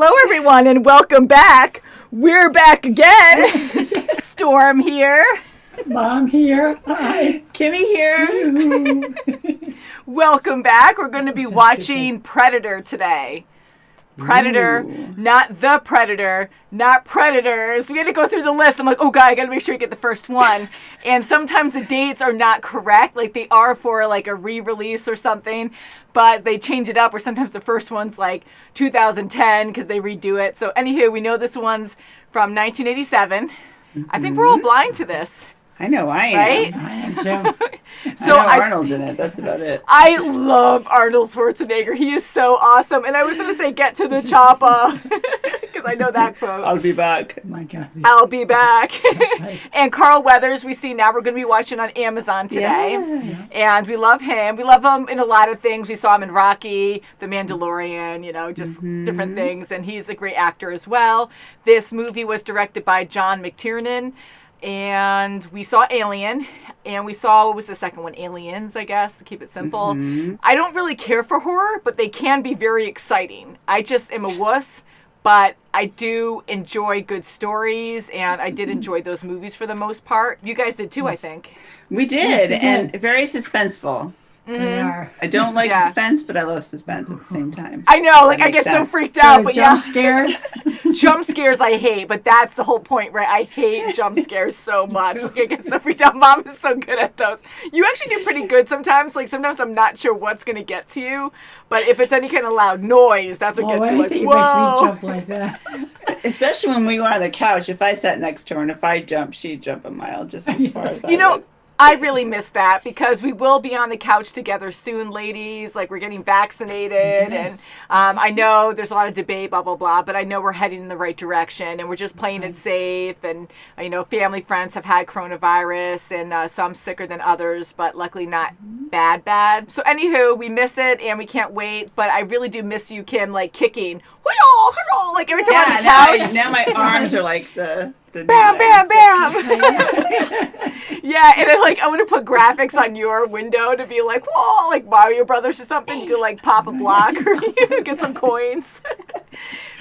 Hello, everyone, and welcome back. We're back again. Storm here. Mom here. Hi. Kimmy here. Welcome back. We're going to be watching Predator today. Predator, not the Predator, not Predators. We had to go through the list. I'm like, oh God, I got to make sure you get the first one. And sometimes the dates are not correct. Like they are for like a re-release or something, but they change it up. Or sometimes the first one's like 2010 because they redo it. So anywho, we know this one's from 1987. Mm-hmm. I think we're all blind to this. I know I am. Right? I am too. So I know Arnold's in it. That's about it. I love Arnold Schwarzenegger. He is so awesome. And I was going to say, get to the chopper. Because I know that quote. I'll be back. Oh my God. I'll be back. Right. And Carl Weathers, we see now we're going to be watching on Amazon today. Yes. And we love him. We love him in a lot of things. We saw him in Rocky, The Mandalorian, you know, just different things. And he's a great actor as well. This movie was directed by John McTiernan. And we saw Alien, and we saw, what was the second one? Aliens, I guess, to keep it simple. Mm-hmm. I don't really care for horror, but they can be very exciting. I just am a wuss, but I do enjoy good stories, and I did enjoy those movies for the most part. You guys did too, yes. I think. We did, and very suspenseful. They are. I don't like suspense, but I love suspense at the same time. I know, like I get so freaked out, but jump scares. Jump scares I hate, but that's the whole point, right? I hate jump scares so much. Like I get so freaked out. Mom is so good at those. You actually do pretty good sometimes. Like sometimes I'm not sure what's gonna get to you, but if it's any kind of loud noise, that's what gets you. Like, whoa! Makes me jump like that. Especially when we were on the couch. If I sat next to her and if I jumped, she'd jump a mile just as far as I would. I really miss that because we will be on the couch together soon, ladies. Like, we're getting vaccinated. Yes. And I know there's a lot of debate, blah, blah, blah, but I know we're heading in the right direction and we're just playing it safe. And, you know, family, friends have had coronavirus and some sicker than others, but luckily not bad. So, anywho, we miss it and we can't wait. But I really do miss you, Kim, like kicking. Like every time on the couch. Now my arms are like the bam, bam, bam. Yeah, and I want to put graphics on your window to be like, whoa, like Mario Brothers or something. You could like pop a block or get some coins.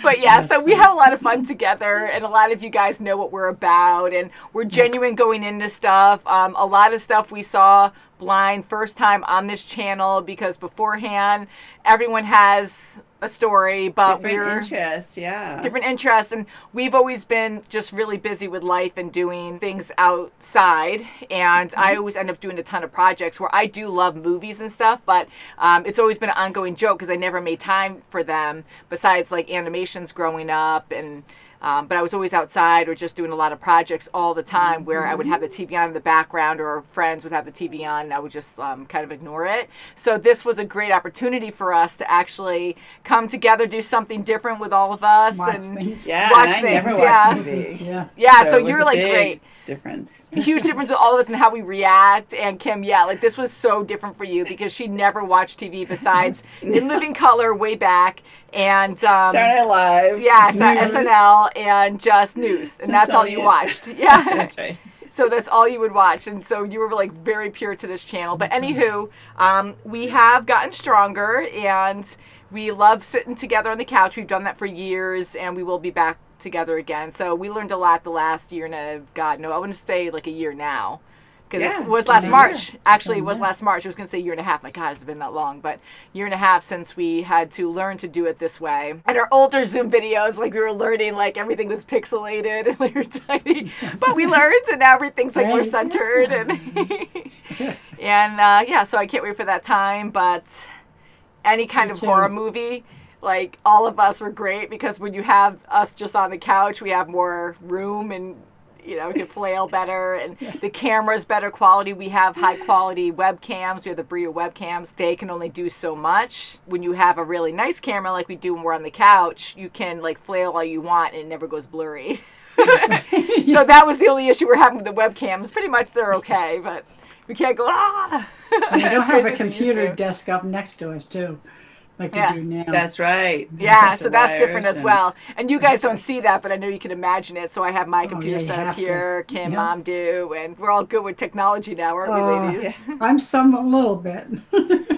But yeah, so we have a lot of fun together, and a lot of you guys know what we're about, and we're genuine going into stuff. A lot of stuff we saw blind first time on this channel because beforehand everyone has a story, but different interests, and we've always been just really busy with life and doing things outside, and I always end up doing a ton of projects where I do love movies and stuff, but it's always been an ongoing joke because I never made time for them besides like animations growing up, and but I was always outside or just doing a lot of projects all the time where I would have the TV on in the background or friends would have the TV on and I would just kind of ignore it. So this was a great opportunity for us to actually come together, do something different with all of us. Watch things. I never watched TV. Yeah, so you're like great. Difference. Huge difference with all of us and how we react. And Kim, like this was so different for you because she never watched TV besides In Living Color way back and Saturday Night Live. Yeah, SNL and just news, and that's all you watched. Yeah, that's right. So that's all you would watch, and so you were like very pure to this channel. But anywho, we have gotten stronger, and we love sitting together on the couch. We've done that for years, and we will be back together again. So we learned a lot the last year and I want to say like a year now. Because it was last March. Actually, it was last March. I was going to say 1.5 years. My God, it's been that long. But 1.5 years since we had to learn to do it this way. And our older Zoom videos, like we were learning, like everything was pixelated and we were tiny. But we learned, and now everything's like more centered. And and so I can't wait for that time. But any kind of horror movie, like all of us were great because when you have us just on the couch, we have more room and we can flail better, and the camera's better quality. We have high quality webcams. We have the Brio webcams. They can only do so much. When you have a really nice camera like we do when we're on the couch, you can like flail all you want and it never goes blurry. So that was the only issue we're having with the webcams. Pretty much they're okay, but we can't go, We don't have a computer desk up next to us, too. like Yeah. they do now. That's right. Yeah, Got so the that's different wires as and- well. And you guys don't see that, but I know you can imagine it. So I have my computer yeah, you set up have to. here, Kim, Yeah. Mom do, and we're all good with technology now, aren't we, ladies? I'm some a little bit.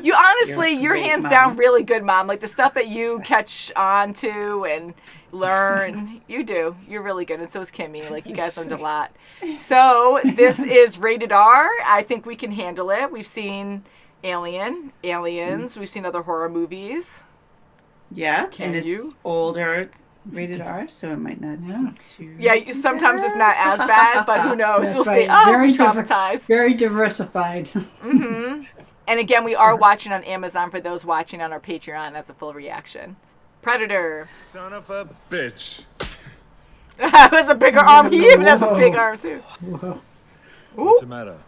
You honestly, You're you're great, hands Mom. down really good, Mom. Like the stuff that you catch on to and learn, you do. You're really good. And so is Kimmy. Like you guys learned a lot. So this is rated R. I think we can handle it. We've seen Aliens. We've seen other horror movies. Yeah, Can and it's you? older, rated R, so it might not Yeah. be too... Yeah, sometimes it's not as bad, but who knows? That's We'll right. see. Oh, Very traumatized. Very diversified. Mm-hmm. And again, we are watching on Amazon for those watching on our Patreon as a full reaction. Predator. Son of a bitch. That's a bigger arm. He even has a big arm, too. Whoa. What's the matter?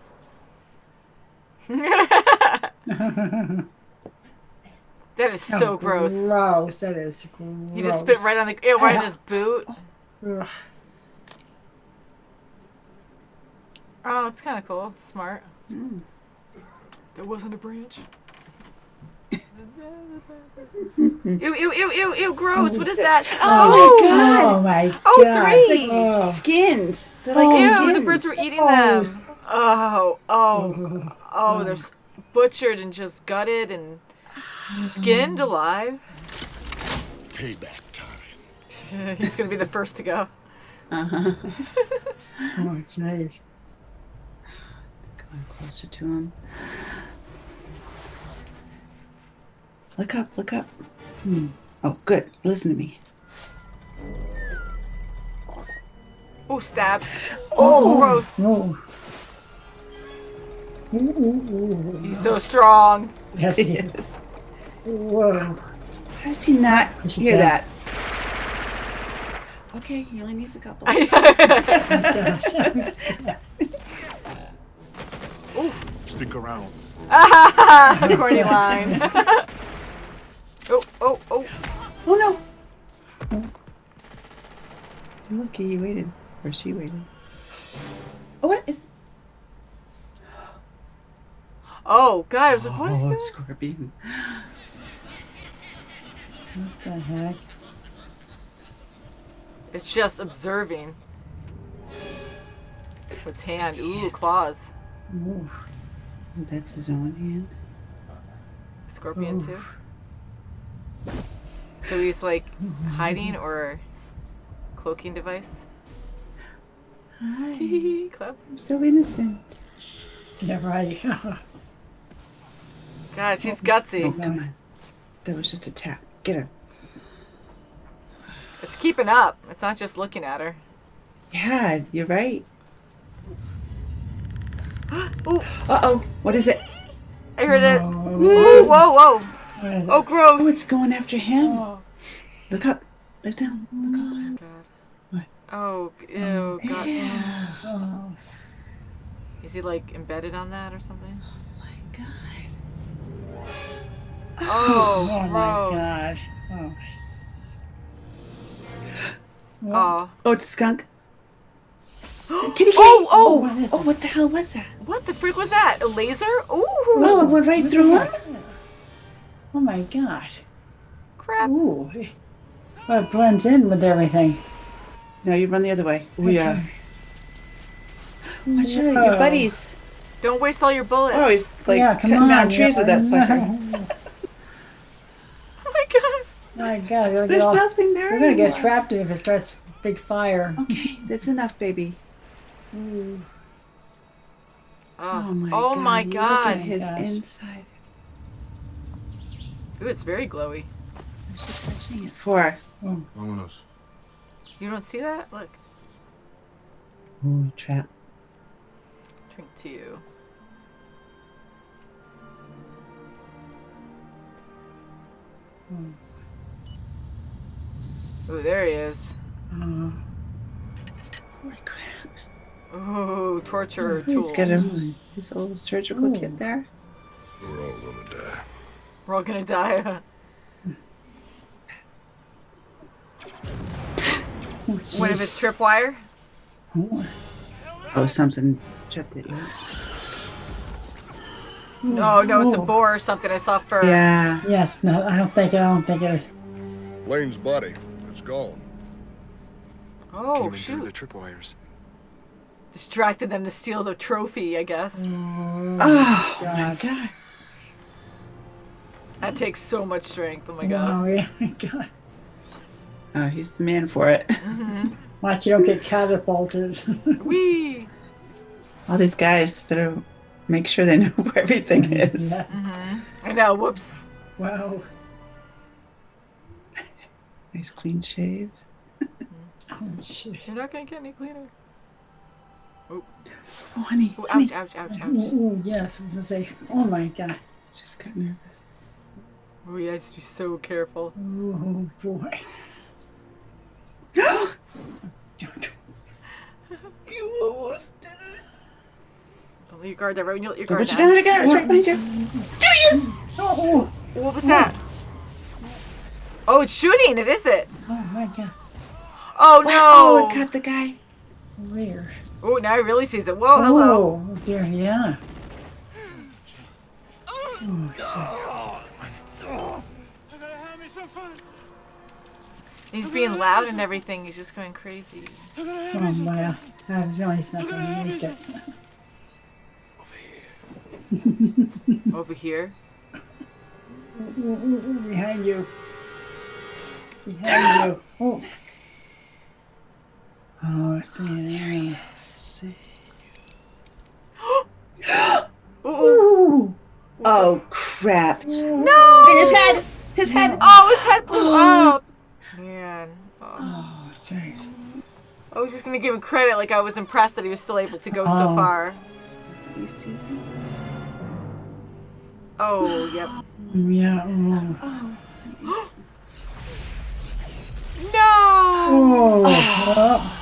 That is so gross. Gross. That is gross. He just spit right on the right in his boot. Ugh. Oh, it's kind of cool. It's smart. There wasn't a branch. Ew, gross. What is that? Oh, my God. Oh my Oh, God. three. Oh. Skinned. They're like Oh. Ew, skinned. the birds were eating Oh. them. Oh, they're butchered and just gutted and skinned alive. Payback time. He's going to be the first to go. Uh-huh. Oh, it's nice. Going closer to him. Look up, look up. Oh, good. Listen to me. Oh, stabbed. Oh, gross. Oh. Ooh, ooh, ooh. He's so strong. Yes, he is. Yes. Whoa. How does he not She hear can. that? Okay, he only needs a couple. Stick around. Corny line. Oh. Oh no! You're lucky he waited. Or she waited. Oh, what is... Oh, God. I was like, what is Oh, that? scorpion. What the heck? It's just observing. What's hand? Ooh, claws. Ooh. That's his own hand. Scorpion, Ooh. too. So he's like hiding or cloaking device. Hi. Clever. I'm so innocent. Yeah, right. God, she's Oh, gutsy. come on. That was just a tap. Get her. It's keeping up. It's not just looking at her. Yeah, you're right. Ooh, Uh-oh. What is it? I heard it. Oh, Ooh, whoa. what is it? Oh, gross. Oh, it's going after him. Oh. Look up. Look down. Look up. God. What? Oh, ew, God. Yes, oh. Is he like embedded on that or something? Oh my God. Oh, Oh gross. my gosh. Oh. Oh. Oh, it's a skunk. Kitty cat. Oh, what is Oh, it? what the hell was that? what the frick was that? A laser? Ooh, Oh, it went right through him. Oh my God. crap. Ooh. Well, it blends in with everything. No, you run the other way. Oh, yeah. Watch out, Whoa. your buddies. Don't waste all your bullets. Oh, he's like Yeah, come cutting on. down trees with that sucker. Oh my God. My God. We're gonna There's get all- nothing there We're going to get anymore. trapped if it starts big fire. Okay, that's enough, baby. Ooh. Oh my Oh God. my Look God. at his Gosh. inside. Ooh, it's very glowy. Where's she touching it for? Vámonos. You don't see that? Look. Ooh, trap. Drink to you. Ooh, there he is. Oh. Holy crap. Ooh, torture He's tools. got his old surgical Ooh. kit there. We're all gonna die. We're all gonna die. Oh, One of jeez. his tripwire. Oh. Oh, something tripped it. Yeah. No, no, it's a Ooh. boar or something. I saw fur. Yeah. Yes, no, I don't think it. Blaine's body. It's gone. Oh, Came in through the shoot. tripwires. Distracted them to steal the trophy, I guess. Oh my God. That takes so much strength. Oh my god. Oh, yeah, God. Oh, he's the man for it. Watch you don't get catapulted. Whee! All these guys better make sure they know where everything is. Yeah. I know, whoops. Wow. Nice clean shave. Oh, shit. You're not gonna get any cleaner. Oh, honey. Ooh, honey. ouch, ouch, ouch, ouch. Ooh, yes, I was gonna say, oh my God. Just got nervous. Ooh, yeah, just be so careful. Oh boy. You almost did it. Don't let your guard down. Right when you let your Go guard put you down. down again. It's right behind you. Julius! Oh, What was that? Oh, it's shooting. It is it. oh my God. Oh Oh, it no. got the guy. Weird. Oh, now he really sees it. Whoa, hello. Oh dear, yeah. Oh, shit. He's being loud and everything. He's just going crazy. Oh my, I have a feeling he's not gonna make it. Over here. Ooh, behind you. Behind you. Oh. Oh, see. Ooh. Oh, crap. No! His head! His head! Oh, his head blew up. Man. Oh. Oh, jeez. I was just gonna give him credit, like I was impressed that he was still able to go so Oh. far. He sees him. Oh, yep. Yeah. Oh. No! Oh.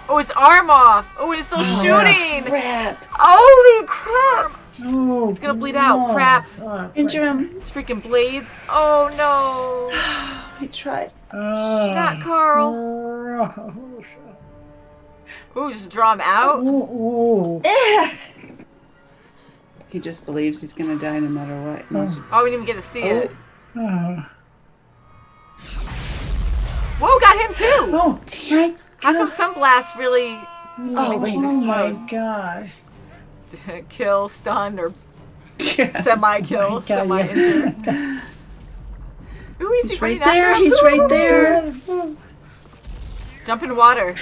Oh, his arm off. Oh, it's still shooting. Crap. Holy crap! Oh. It's gonna bleed out. Crap. Oh, Injure him. These freaking blades. Oh no! I tried. Oh. Not Carl. Oh. Ooh, just draw him out. Oh. He just believes he's gonna die no matter what. He wants to- Oh, we didn't even get to see it. Oh. Whoa, got him too. Oh, my How come some blasts really Oh, wait. things Oh my explode? God. Kill, stun, or Yeah. semi-kill, God, semi-injure? yeah. Ooh, is he He's running right there. after him? He's right there. Jump in water.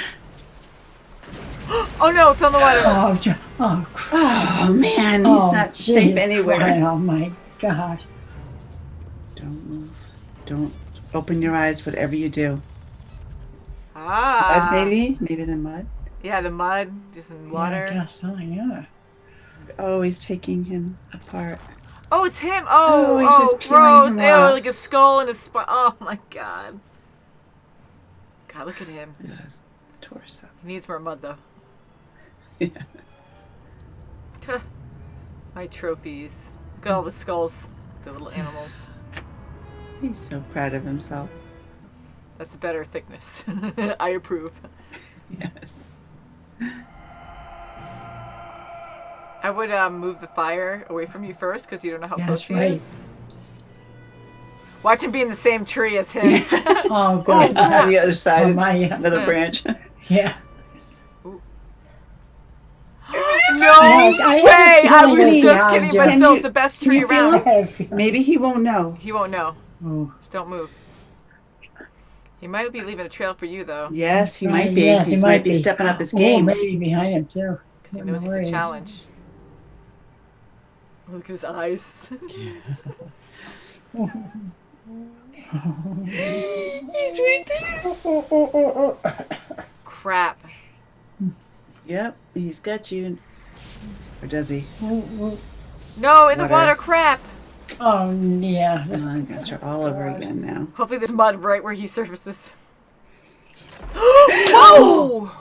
Oh no, it fell in the water. Oh, oh, crap. Oh, man. He's Oh, not gee, safe anywhere. crying, oh my gosh. Don't move. Don't open your eyes, whatever you do. Ah. Maybe? Maybe the mud? Yeah, the mud, just in water. Yeah, I guess so, yeah. Oh, he's taking him apart. Oh, it's him. Oh, Oh, he's just peeling gross. him Ew, off. like a skull and a spine. Oh my god. God, look at him. Look at his torso. He needs more mud though. Yeah. Tuh. My trophies. Look at all the skulls, the little animals. He's so proud of himself. That's a better thickness. I approve. Yes. I would move the fire away from you first because you don't know how Yeah, close that's he right. is. Watch him be in the same tree as him. Oh, God. On the other side Oh, of my, another branch. yeah. No I way! have a I feeling was he's just behind kidding, you. but Can still, you- it's the best can tree you feel around. I have a feeling. Maybe he won't know. He won't know. Oh. Just don't move. He might be leaving a trail for you, though, Yes, he Right, might be. yes, he might be stepping up his Oh, game. maybe behind him, too. because he knows he's a challenge. Oh, look at his eyes. He's right there. Crap. Yep, he's got you. Or does he? No, in the Water. water, crap. Oh, yeah. Oh, I'm gonna start all over again now. Hopefully there's mud right where he surfaces. Whoa!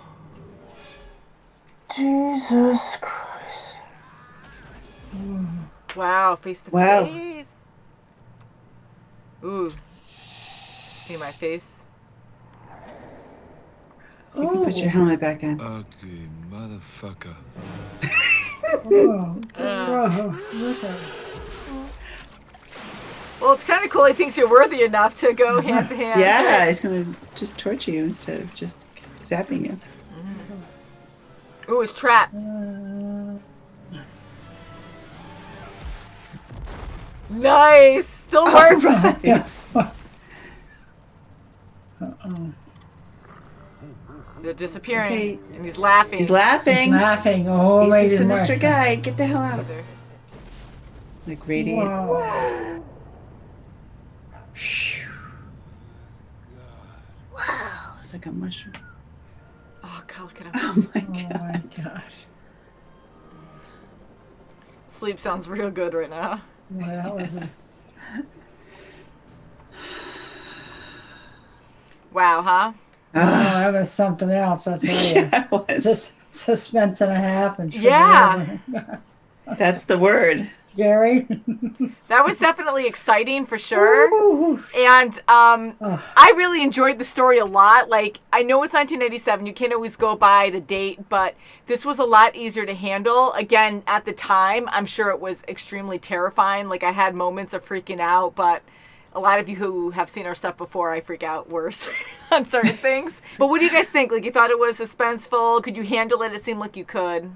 Jesus Christ. Wow, face to Wow. face. Ooh. See my face? You can put your helmet back on. Ugly motherfucker. Oh, gross. Look at it. Well, it's kind of cool. He thinks you're worthy enough to go hand to hand. Yeah, he's gonna just torture you instead of just zapping you. Ooh, his trap. Nice. Still works. Yes. Uh-oh. They're disappearing, Okay. and he's laughing. He's laughing. Laughing. Oh, He's wait the a sinister minute. guy. Get the hell out. Like radiant. Wow. Wow, it's like a mushroom. Oh, God, look at him. Oh my Oh god. my gosh. Sleep sounds real good right now. Well, that was a, Wow, huh? oh, that was something else, I'll tell you. Yeah, it was. Suspense and a half. And Yeah. That's the word. Scary. That was definitely exciting for sure. Ooh. And Ugh. I really enjoyed the story a lot. Like, I know it's 1987. You can't always go by the date, but this was a lot easier to handle. Again, at the time, I'm sure it was extremely terrifying. Like, I had moments of freaking out, but a lot of you who have seen our stuff before, I freak out worse on certain things. But what do you guys think? Like, you thought it was suspenseful? Could you handle it? It seemed like you could.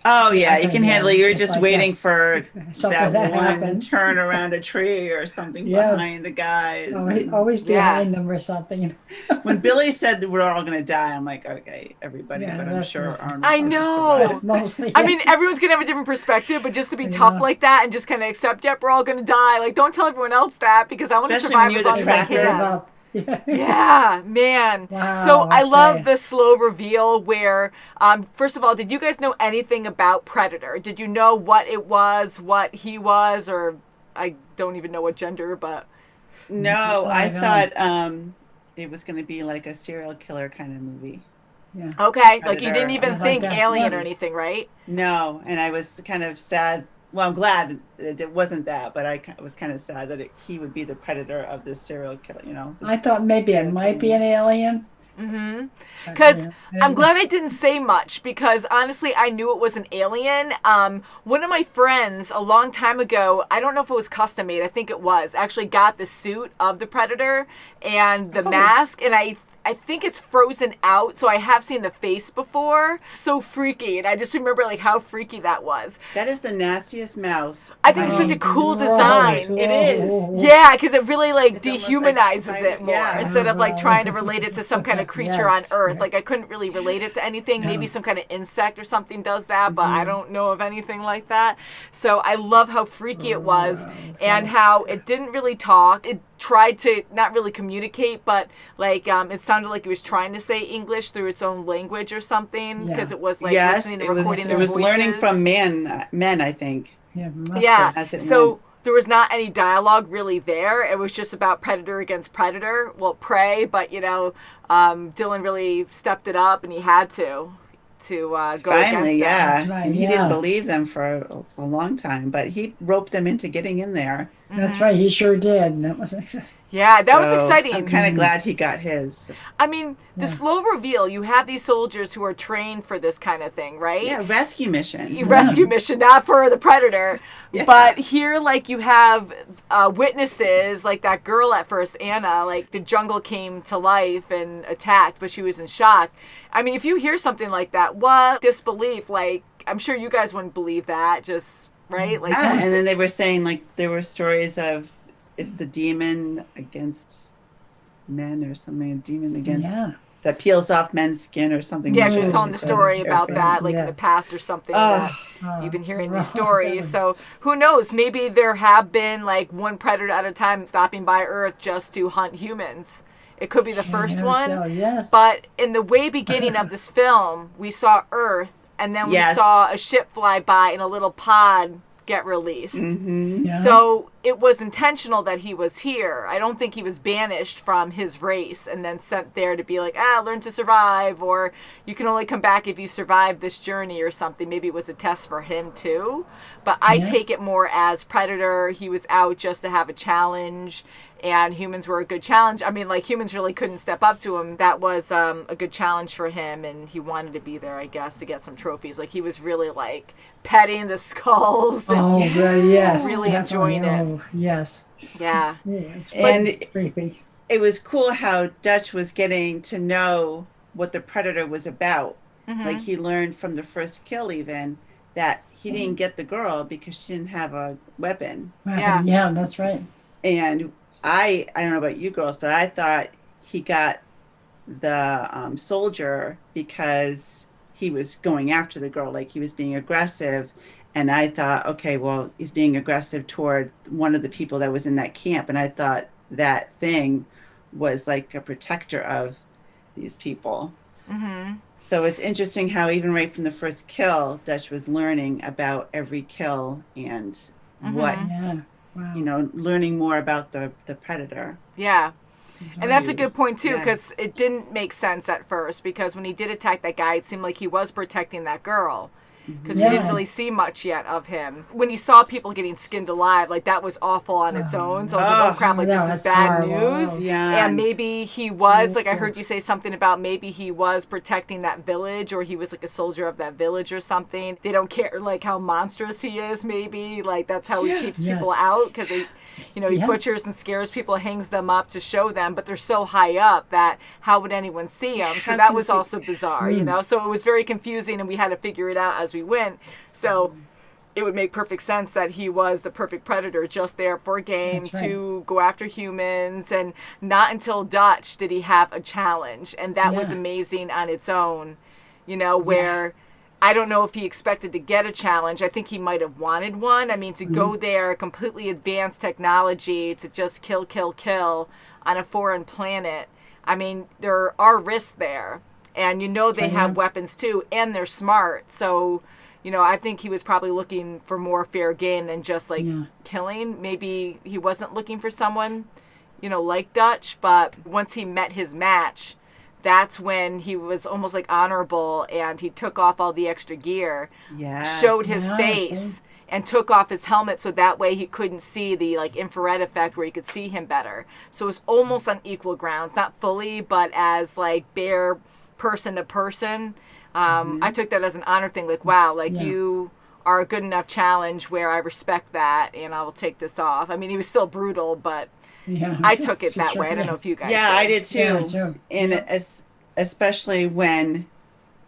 Oh yeah, you can Yeah, handle it. You're just just like waiting for Something that one happened. turn around a tree or something Yeah. behind the guys. Always Yeah. behind them or something. When Billy said that we're all gonna die, I'm like, okay, everybody, Yeah, but I'm that's sure just- Arnold's I gonna know. survive. Mostly. I mean, everyone's going to have a different perspective, but just to be tough Yeah. like that and just kind of accept, yep, we're all going to die. Like, don't tell everyone else that because I want to Especially survive when you're as the long as I tracker. can. Yeah. Yeah, man. Wow, So I love okay. the slow reveal where, first of all, did you guys know anything about Predator? Did you know what it was, what he was, or I don't even know what gender, but No, Oh, I no. thought it was gonna be like a serial killer kind of movie. Yeah. okay, like you Predator. didn't even I like think that. Alien Yeah. or anything, right? No, and I was kind of sad. Well, I'm glad it wasn't that, but I was kind of sad that he would be the predator of this serial killer. You know, I thought maybe it might be an alien. Mm-hmm. but, Because yeah. I'm glad I didn't say much because honestly, I knew it was an alien. One of my friends a long time ago, I don't know if it was custom made, I think it was, actually got the suit of the Predator and the mask, and I think it's frozen out, so I have seen the face before. So freaky, and I just remember like how freaky that was. that is the nastiest mouth. I think it's such a cool design. It is. Yeah, because it really like It's almost dehumanizes like it more yeah. instead of like trying to relate it to some kind of creature Yes. on Earth. Like I couldn't really relate it to anything. Maybe some kind of insect or something does that, but I don't know of anything like that. So I love how freaky it was and how it didn't really talk. It tried to not really communicate, but like it sounded like it was trying to say English through its own language or something because Yeah. it was like Yes, listening it and was. recording It their was learning voices. from men, I think. Yeah, must Yeah. As it So went. there was not any dialogue really there. It was just about predator against predator. Well, prey, but you know, Dylan really stepped it up, and he had to go Finally, against yeah. That's right, And he yeah. didn't believe them for a long time, but he roped them into getting in there. That's right. He sure did. And that was Yeah, that was So exciting. I'm kind of glad he got his. I mean, the slow reveal. You have these soldiers who are trained for this kind of thing, right? Yeah, rescue mission. Rescue mission, not for the predator. Yeah. But here, like, you have witnesses, like that girl at first, Anna, like the jungle came to life and attacked, but she was in shock. I mean, if you hear something like that, what disbelief? Like, I'm sure you guys wouldn't believe that, just, right? Like, Yeah, and then they were saying, like, there were stories of, it's the demon against men or something, a demon against, yeah. that peels off men's skin or something. yeah, like she was that. telling the said. story about Terrifying. that, like in the Yes. past or something. Oh. That you've been hearing Oh, these stories. goodness. So who knows? Maybe there have been like one predator at a time stopping by Earth just to hunt humans. It could be the first Never one. tell, yes. But in the way beginning of this film, we saw Earth, and then we Yes. saw a ship fly by and a little pod get released. Yeah. So it was intentional that he was here. I don't think he was banished from his race and then sent there to be like, learn to survive, or you can only come back if you survive this journey or something. Maybe it was a test for him too. But I Yeah. take it more as Predator. He was out just to have a challenge. and humans were a good challenge. I mean, like, humans really couldn't step up to him. That was a good challenge for him, and he wanted to be there, I guess, to get some trophies. Like, he was really, like, petting the skulls. And Oh, yes. really definitely. enjoying it. Oh, yes. Yeah. It's And creepy. it was cool how Dutch was getting to know what the predator was about. Like, he learned from the first kill even that he didn't get the girl because she didn't have a weapon. Yeah. Yeah, that's right. And I don't know about you girls, but I thought he got the soldier because he was going after the girl, like he was being aggressive. And I thought, okay, well, he's being aggressive toward one of the people that was in that camp. And I thought that thing was like a protector of these people. So it's interesting how even right from the first kill, Dutch was learning about every kill and what, Yeah. Wow. you know, learning more about the predator. Yeah. And that's a good point, too, Yeah. because it didn't make sense at first, because when he did attack that guy, it seemed like he was protecting that girl, because we didn't really see much yet of him. When he saw people getting skinned alive, like, that was awful on its own. So I was like, oh, crap, like, this is bad news. Yeah. And maybe he was, like, I heard you say something about maybe he was protecting that village, or he was, like, a soldier of that village or something. They don't care, like, how monstrous he is, maybe. Like, that's how he keeps people out, because they... You know, he butchers and scares people, hangs them up to show them, but they're so high up that how would anyone see them? So that was also bizarre, you know? So it was very confusing, and we had to figure it out as we went. So it would make perfect sense that he was the perfect predator, just there for a game to go after humans. And not until Dutch did he have a challenge. And that was amazing on its own, you know, where... I don't know if he expected to get a challenge. I think he might have wanted one. I mean, to go there, completely advanced technology, to just kill on a foreign planet. I mean, there are risks there. And you know they have weapons too, and they're smart. So, you know, I think he was probably looking for more fair game than just, like, killing. Maybe he wasn't looking for someone, you know, like Dutch. But once he met his match... That's when he was almost like honorable, and he took off all the extra gear, showed his face, and took off his helmet so that way he couldn't see the like infrared effect where he could see him better. So it was almost on equal grounds, not fully, but as like bare person to person. I took that as an honor thing, like, wow, like you are a good enough challenge where I respect that, and I will take this off. I mean, he was still brutal, but... I took it that way. I don't know if you guys did. I did too. And especially when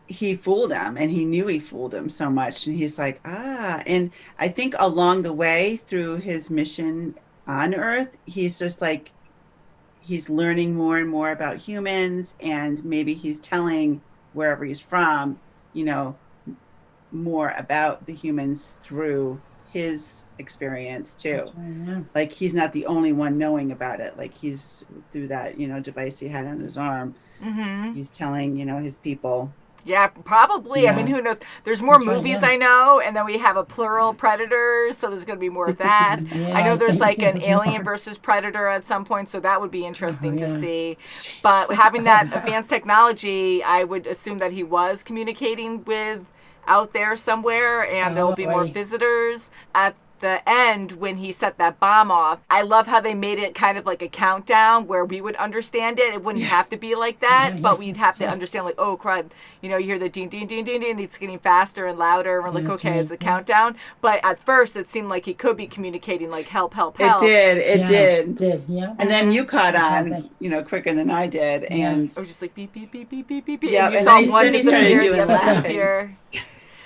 he fooled him, and he knew he fooled him so much. And he's like, And I think along the way through his mission on Earth, he's just like, he's learning more and more about humans. And maybe he's telling wherever he's from, you know, more about the humans through his experience too. Like, he's not the only one knowing about it. Like, he's through that, you know, device he had on his arm. He's telling, you know, his people. Yeah, probably. I mean, who knows? There's more movies I know, and then we have a plural predators, so there's going to be more of that. I know there's like an Alien versus Predator at some point, so that would be interesting to see. But having that advanced technology, I would assume that he was communicating with out there somewhere, and there will be more visitors. At the end, when he set that bomb off, I love how they made it kind of like a countdown where we would understand it. It wouldn't have to be like that, but we'd have to understand, like, oh, crud, you know, you hear the ding, ding, ding, ding, ding, it's getting faster and louder, and we're like, okay, it's a countdown. But at first, it seemed like he could be communicating, like, help, help, help. It did. And then you caught on, on, you know, quicker than I did. And I was just like, beep, beep, beep, beep, beep, beep, beep. Yeah, and you and saw then one he started disappear, doing the other laughing. disappear.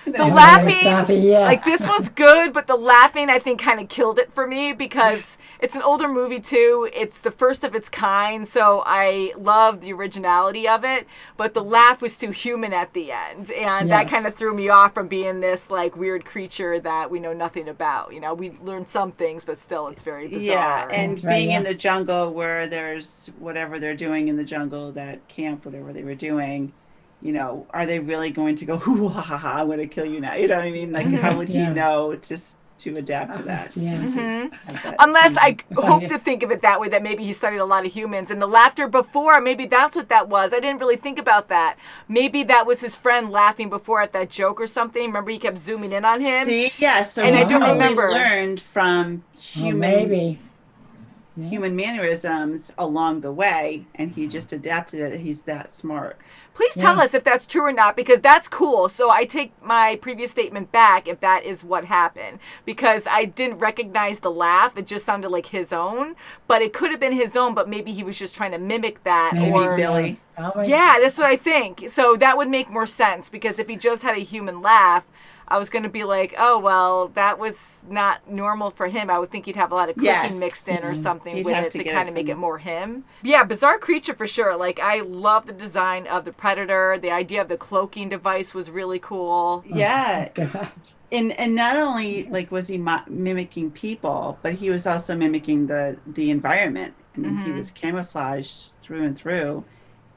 The laughing, like, this was good, but the laughing, I think, kind of killed it for me, because it's an older movie, too. It's the first of its kind, so I love the originality of it, but the laugh was too human at the end, and that kind of threw me off from being this, like, weird creature that we know nothing about. You know, we learned some things, but still, it's very bizarre. Yeah, and being in the jungle where there's whatever they're doing in the jungle, that camp, whatever they were doing, you know, are they really going to go, hoo ha ha ha, I'm going to kill you now? You know what I mean? Like, how would he know to adapt to that? Unless I hope to think of it that way, that maybe he studied a lot of humans. And the laughter before, maybe that's what that was. I didn't really think about that. Maybe that was his friend laughing before at that joke or something. Remember, he kept zooming in on him? See, yeah, so and I don't remember. Learned from human... maybe. human mannerisms along the way, and he just adapted it. He's that smart. Please tell us if that's true or not, because that's cool. So I take my previous statement back if that is what happened, because I didn't recognize the laugh. It just sounded like his own, but it could have been his own, but maybe he was just trying to mimic that. Maybe or Billy. Yeah, that's what I think. So that would make more sense, because if he just had a human laugh, I was going to be like, oh, well, that was not normal for him. I would think he'd have a lot of clicking mixed in or something He'd with have it to to get kind it of make from- it more him. Yeah, bizarre creature for sure. Like, I love the design of the Predator. The idea of the cloaking device was really cool. Yeah. God. And not only like was he mimicking people, but he was also mimicking the environment. And he was camouflaged through and through.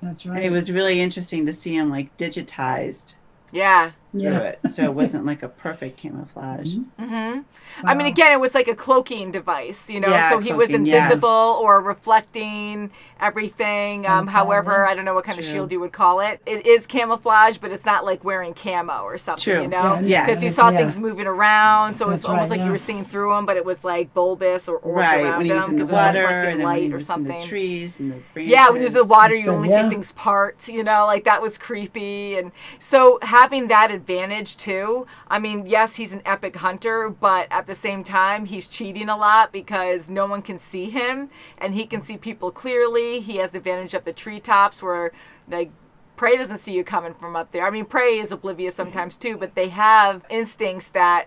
That's And right. it was really interesting to see him like digitized Yeah. through Yeah. it. So it wasn't like a perfect camouflage. I mean, again, it was like a cloaking device, you know, Yeah, so he was cloaking, yes. invisible or reflecting everything. Some However, kind of- I don't know what kind of True. shield you would call it. It is camouflage, but it's not like wearing camo or something, True. you know? Yeah. Because you saw Yeah. things moving around, so it's That's almost right, like you yeah. were seeing through them, but it was like bulbous or Right, around when he was them in the because it was water, reflecting and then when light he or was in something. the trees and the branches. Yeah, when you use the water, That's you good, only yeah. see things part, you know, like that was creepy. And so having that advantage too, I mean, yes, he's an epic hunter, but at the same time, he's cheating a lot because no one can see him and he can see people clearly. He has the advantage of the treetops where like prey doesn't see you coming from up there. I mean, prey is oblivious sometimes too, but they have instincts that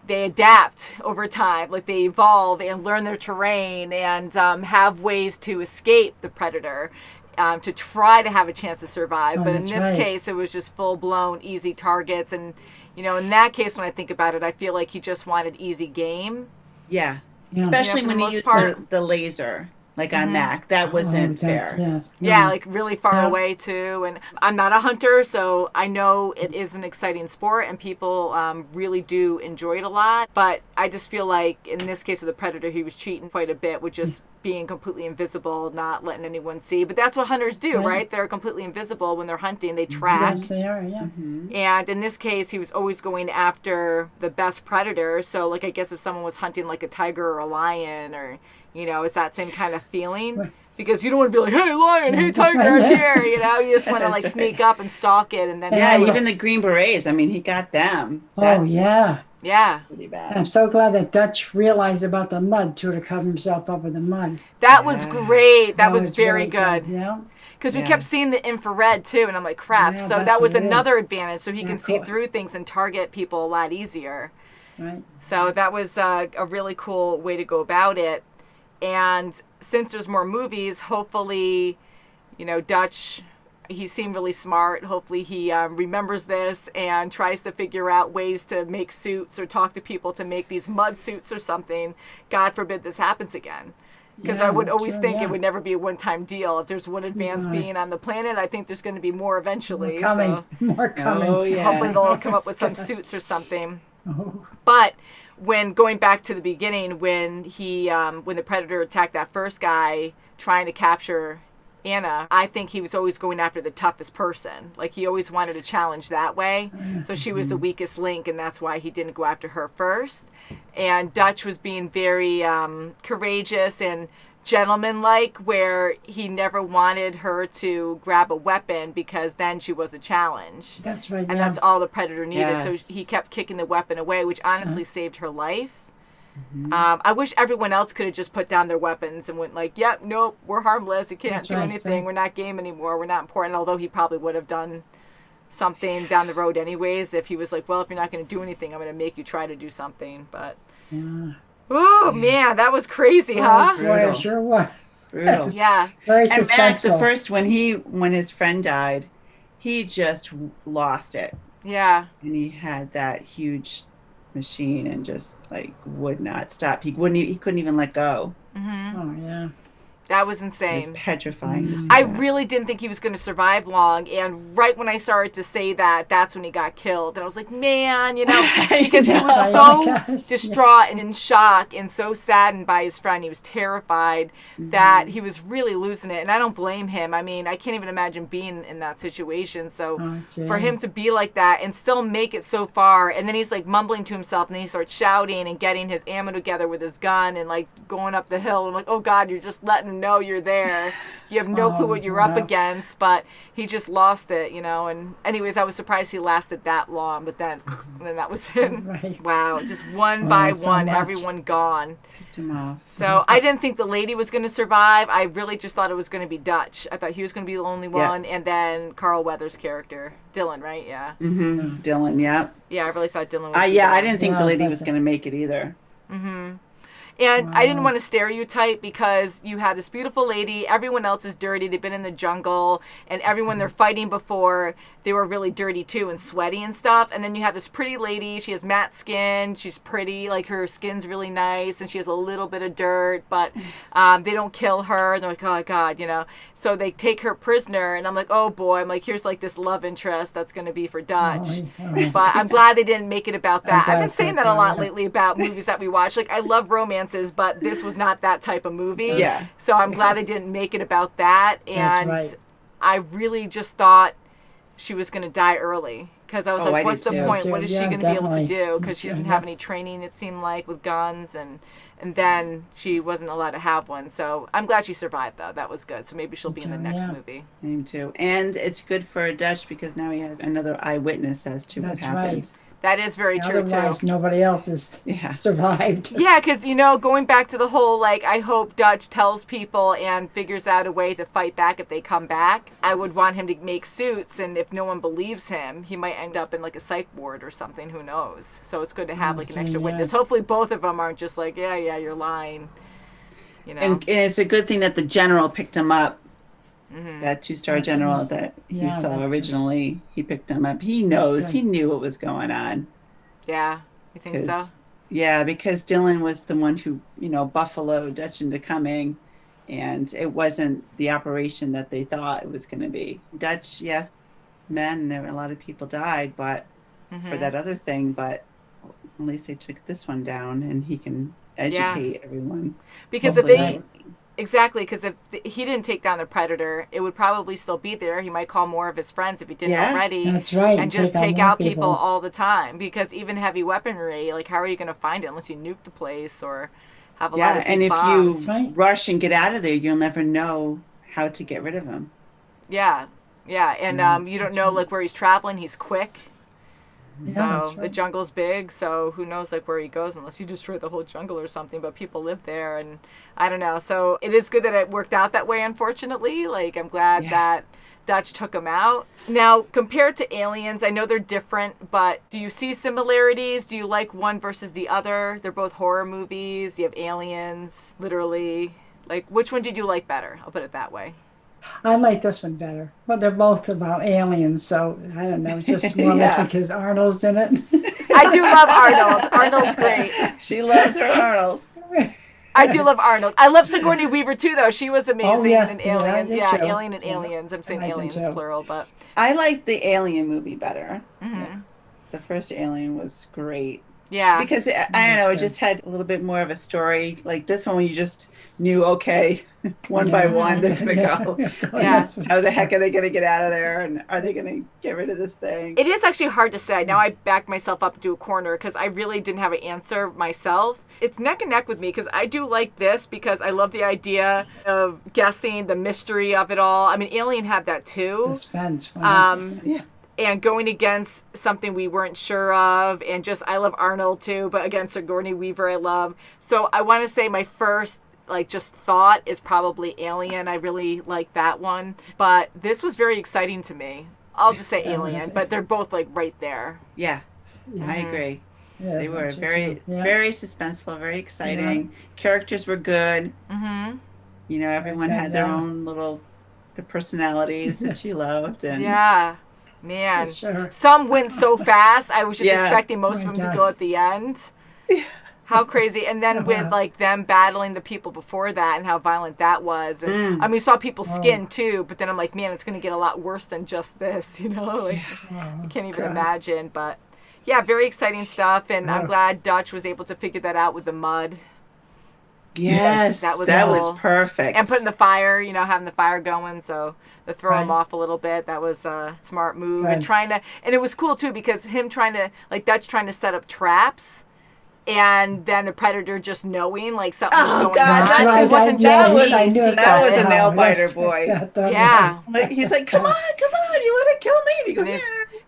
they adapt over time, like they evolve and learn their terrain and have ways to escape the predator, to try to have a chance to survive. Oh, But in that's this right. case, it was just full-blown easy targets. And, you know, in that case, when I think about it, I feel like he just wanted easy game. Yeah. Yeah. Especially Yeah, for when the he most used part. the laser, like on Mac. That wasn't that's- fair. Yes. Yeah, like really far Yeah. away too. And I'm not a hunter, so I know it is an exciting sport and people really do enjoy it a lot. But I just feel like in this case of the predator, he was cheating quite a bit with just being completely invisible, not letting anyone see. But that's what hunters do, Right. right? They're completely invisible when they're hunting. They track. Yes, they are. Yeah. And in this case, he was always going after the best predator. So, like, I guess if someone was hunting like a tiger or a lion, or, you know, it's that same kind of feeling. Right. Because you don't want to be like, hey, lion, hey, that's tiger, right, I'm yeah. here. You know, you just want to like That's sneak right. up and stalk it, and then Yeah, Yeah. even the Green Berets. I mean, he got them. Oh, That's yeah. yeah, pretty I'm bad. so glad that Dutch realized about the mud, too, to cover himself up with the mud. that was great. That Oh, was it's very really good. Yeah. Because we Yeah. kept seeing the infrared too, and I'm like, crap. Yeah, so that's that was what it is. another advantage. So he Yeah, can see cool. through things and target people a lot easier. Right. So that was a really cool way to go about it. And since there's more movies, hopefully, you know, Dutch, he seemed really smart. Hopefully he remembers this and tries to figure out ways to make suits or talk to people to make these mud suits or something. God forbid this happens again. Because Yeah, I would that's always true, think yeah. it would never be a one-time deal. If there's one advanced Right. being on the planet, I think there's going to be more eventually. Coming. So More coming. Oh, yeah. hopefully they'll come up with some suits or something. Oh, But when going back to the beginning, when when the predator attacked that first guy trying to capture Anna, I think he was always going after the toughest person. Like he always wanted to challenge that way. So she was the weakest link, and that's why he didn't go after her first. And Dutch was being very courageous and gentlemanlike, where he never wanted her to grab a weapon because then she was a challenge. that's right. And yeah. that's all the predator needed. Yes. So he kept kicking the weapon away, which honestly saved her life. I wish everyone else could have just put down their weapons and went like, yep, nope, we're harmless. You can't That's do right, anything. same. We're not game anymore. We're not important. Although he probably would have done something down the road anyways if he was like, well, if you're not going to do anything, I'm going to make you try to do something. But, Yeah. oh, man, that was crazy, huh? Boy, it Brutal. sure was. Brutal. Yeah. Very And Mac, the suspenseful. first when his friend died, he just lost it, Yeah. and he had that huge machine and just like would not stop. He couldn't even let go. Oh, yeah. That was It was insane. petrifying to see I that. really didn't think he was going to survive long, and right when I started to say that, that's when he got killed. And I was like, man, because he was Oh my so gosh, distraught and in shock and so saddened by his friend. He was terrified that he was really losing it, and I don't blame him. I mean, I can't even imagine being in that situation. So Oh, for gee. him to be like that and still make it so far, and then he's like mumbling to himself, and then he starts shouting and getting his ammo together with his gun and like going up the hill. I'm like, oh God, you're just letting him know you're there. You have no clue what you're up wow. against, but he just lost it, And anyways, I was surprised he lasted that long, but then that was it. Right. Wow, just one by so one, much. everyone gone. Picked him off. So I didn't think the lady was going to survive. I really just thought it was going to be Dutch. I thought he was going to be the only Yeah. one, and then Carl Weathers' character, Dylan, right? Yeah. Dylan, yeah. Yeah, I really thought Dylan would be Yeah, the I one. didn't think the Yeah, lady that's was it. going to make it either. And I didn't want to stereotype because you have this beautiful lady, everyone else is dirty, they've been in the jungle, and everyone they're fighting before, they were really dirty too and sweaty and stuff. And then you have this pretty lady, she has matte skin, she's pretty, like her skin's really nice, and she has a little bit of dirt, but they don't kill her. And they're like, oh God, So they take her prisoner, and I'm like, oh boy, I'm like, here's like this love interest that's going to be for Dutch. Oh, But I'm glad they didn't make it about that. I've been glad saying so, that a lot yeah. lately about movies that we watch. Like, I love romances, but this was not that type of movie. Yeah. So I'm glad they didn't make it about that. And right. I really just thought she was going to die early. Because I was Oh, I like, did what's the too. point? What is she Yeah, going to be able to definitely. do? Because she doesn't have any training, it seemed like, with guns. And then she wasn't allowed to have one. So I'm glad she survived, though. That was good. So maybe she'll be in the next Yeah. movie. Him too. And it's good for Dutch because now he has another eyewitness as to what That's happened. right. That is very true, too. Otherwise, nobody else has Yeah. survived. Yeah, because, going back to the whole, like, I hope Dutch tells people and figures out a way to fight back if they come back. I would want him to make suits, and if no one believes him, he might end up in, like, a psych ward or something. Who knows? So it's good to have, like, an extra yeah. witness. Hopefully both of them aren't just like, yeah, you're lying. And it's a good thing that the general picked him up. That 2-star general that you Yeah, saw that's originally, he picked him up. He knows. good. He knew what was going on. Yeah, you think so? 'Cause- Yeah, because Dylan was the one who, buffaloed Dutch into coming, and it wasn't the operation that they thought it was going to be. Dutch, yes, there were a lot of people died, but for that other thing, but at least they took this one down, and he can educate everyone. Because if Hopefully. Exactly, because if he didn't take down the predator, it would probably still be there. He might call more of his friends if he didn't Yeah, already. That's right. And just take take more out people all the time. Because even heavy weaponry, like, how are you going to find it unless you nuke the place or have a lot of big and if bombs? you Right. rush and get out of there, you'll never know how to get rid of him. Yeah, and you don't know, like, where he's traveling. He's quick. Yeah, So that's the right. jungle's big, so who knows, like, where he goes unless you destroy the whole jungle or something. But people live there, and I don't know. So it is good that it worked out that way, unfortunately. Like, I'm glad that Dutch took him out. Now, compared to Aliens, I know they're different, but do you see similarities? Do you like one versus the other? They're both horror movies. You have Aliens, literally. Like, which one did you like better? I'll put it that way. I like this one better. But they're both about aliens, so I don't know. It's just more or Yeah. less because Arnold's in it. I do love Arnold. Arnold's great. She loves her Arnold. I do love Arnold. I love Sigourney Weaver too, though. She was amazing yes, in yeah, I Alien. did Yeah, too. Alien and Yeah. Aliens. I'm saying I liked them aliens too. plural, but I like the Alien movie better. The first Alien was great. yeah. Because I don't know, it just had a little bit more of a story. Like this one, you just knew, okay, one by one, they're going to go. Yeah. How the heck are they going to get out of there? And are they going to get rid of this thing? It is actually hard to say. Now I backed myself up into a corner because I really didn't have an answer myself. It's neck and neck with me because I do like this because I love the idea of guessing the mystery of it all. I mean, Alien had that too. Suspense. Yeah. And going against something we weren't sure of, and just I love Arnold too, but against Sigourney Weaver I love. So I want to say my first just thought is probably Alien. I really like that one, but this was very exciting to me. I'll just say Alien, but they're both like right there. Yeah, Yeah. I agree. Yeah, They were that's very, true. Yeah. very suspenseful, very exciting. Characters were good. Mm-hmm. You know, everyone Yeah, had their yeah. own the personalities that you loved. And Yeah, man. Sure. Some went so fast. I was just Yeah. expecting most Oh of my them to God. go at the end. How crazy. And then with like them battling the people before that and how violent that was. And I mean, we saw people's skin too, but then I'm like, man, it's going to get a lot worse than just this, you know? Like, I can't even imagine. But yeah, very exciting stuff. And I'm glad Dutch was able to figure that out with the mud. Yes, that was perfect. And putting the fire, you know, having the fire going, so to throw him off a little bit. That was a smart move. And and it was cool too, because him trying to, like Dutch trying to set up traps, and then the predator just knowing like something was going on. That wasn't just that was a nail biter, boy. Yeah. Like, he's like, come on, you want to kill me? And he goes,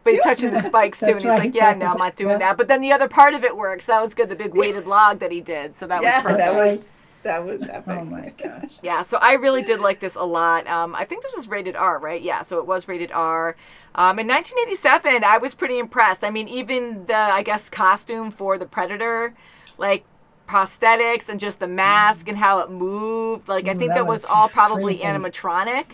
but he's touching the spikes too, and he's like, yeah, no, I'm not doing that. But then the other part of it works. That was good, the big weighted log that he did. So that was perfect. That was epic. Oh my gosh. Yeah, so I really did like this a lot. I think this was rated R, right? Yeah, so it was rated R. In 1987, I was pretty impressed. I mean, even the, I guess, costume for the Predator, like prosthetics and just the mask and how it moved. Like, I think that was all probably animatronic.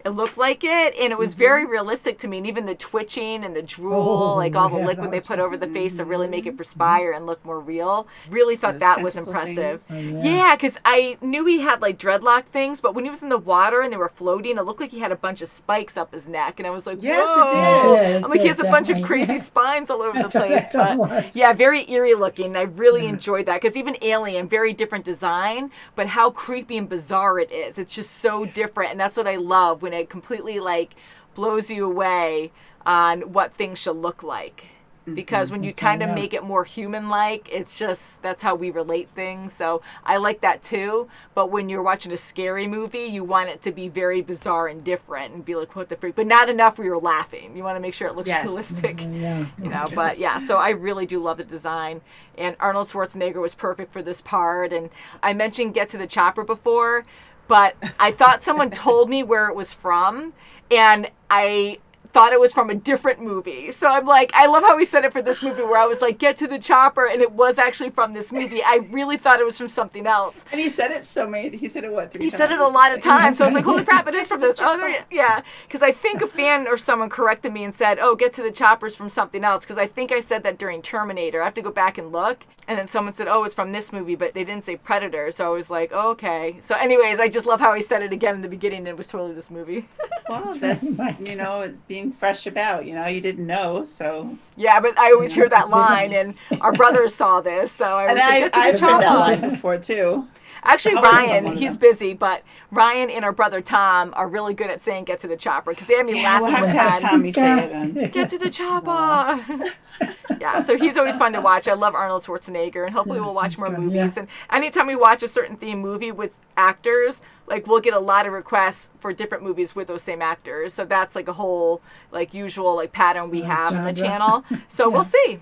It looked like it, and it was very realistic to me. And even the twitching and the drool, like all the liquid they put over the face to really make it perspire and look more real. Really thought that was impressive. Yeah, because I knew he had like dreadlock things, but when he was in the water and they were floating, it looked like he had a bunch of spikes up his neck, and I was like, whoa! It I'm like, he has a bunch of crazy spines all over the place. But yeah, very eerie looking. I really enjoyed that, because even Alien, very different design, but how creepy and bizarre it is. It's just so different, and that's what I love, when it completely like blows you away on what things should look like. Because when you kind of make it more human-like, it's just, that's how we relate things. So I like that too. But when you're watching a scary movie, you want it to be very bizarre and different and be like, what the freak? But not enough where you're laughing. You want to make sure it looks realistic. You know, but yeah, so I really do love the design. And Arnold Schwarzenegger was perfect for this part. And I mentioned Get to the Chopper before, but I thought someone told me where it was from, and I thought it was from a different movie. So I'm like, I love how he said it for this movie, where I was like, get to the chopper, and it was actually from this movie. I really thought it was from something else. And he said it so many, he said it what, 3 times? He said it a lot of times. So I was like, holy crap, it is from this. Oh, yeah. Because I think a fan or someone corrected me and said, oh, get to the choppers from something else. Because I think I said that during Terminator. I have to go back and look. And then someone said, oh, it's from this movie, but they didn't say Predator. So I was like, oh, okay. So anyways, I just love how he said it again in the beginning, and it was totally this movie. Well, that's, you know, being fresh about, you know, you didn't know, so. Yeah, but I always hear that line, and our brothers saw this, so I was like, get to the I've heard that chopper. line before, too. Actually, Ryan, he's busy, but Ryan and our brother Tom are really good at saying "get to the chopper" because they had me laughing we'll have one to have time. Tommy say it then. Get to the chopper. Yeah, so he's always fun to watch. I love Arnold Schwarzenegger, and hopefully we'll watch more movies. And anytime we watch a certain theme movie with actors, like we'll get a lot of requests for different movies with those same actors. So that's like a whole like usual like pattern we have on the channel. So we'll see.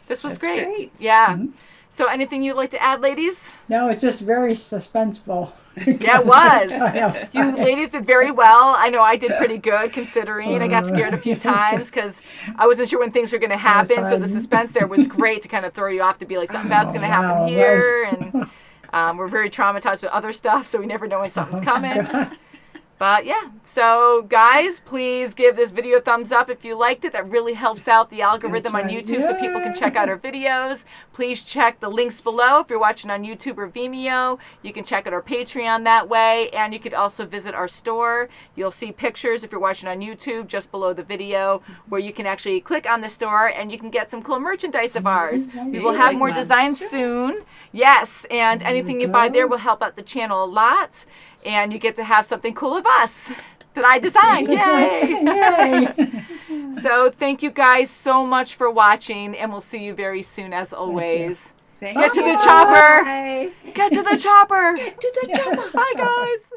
This was great. Yeah. Mm-hmm. So anything you'd like to add, ladies? No, it's just very suspenseful. Yeah, it was. You ladies did very well. I know I did pretty good considering. I got scared a few times because I wasn't sure when things were going to happen. So the suspense there was great to kind of throw you off to be like, something bad's going to happen here. And we're very traumatized with other stuff, so we never know when something's coming. But yeah, so guys, please give this video a thumbs up if you liked it. That really helps out the algorithm on YouTube so people can check out our videos. Please check the links below if you're watching on YouTube or Vimeo. You can check out our Patreon that way, and you could also visit our store. You'll see pictures if you're watching on YouTube just below the video where you can actually click on the store and you can get some cool merchandise of ours. We will have more designs soon. Yes, and anything you buy there will help out the channel a lot. And you get to have something cool of us that I designed. Yay! So thank you guys so much for watching, and we'll see you very soon as always. Get to the chopper! Get to the chopper! Get to the chopper! Bye, guys!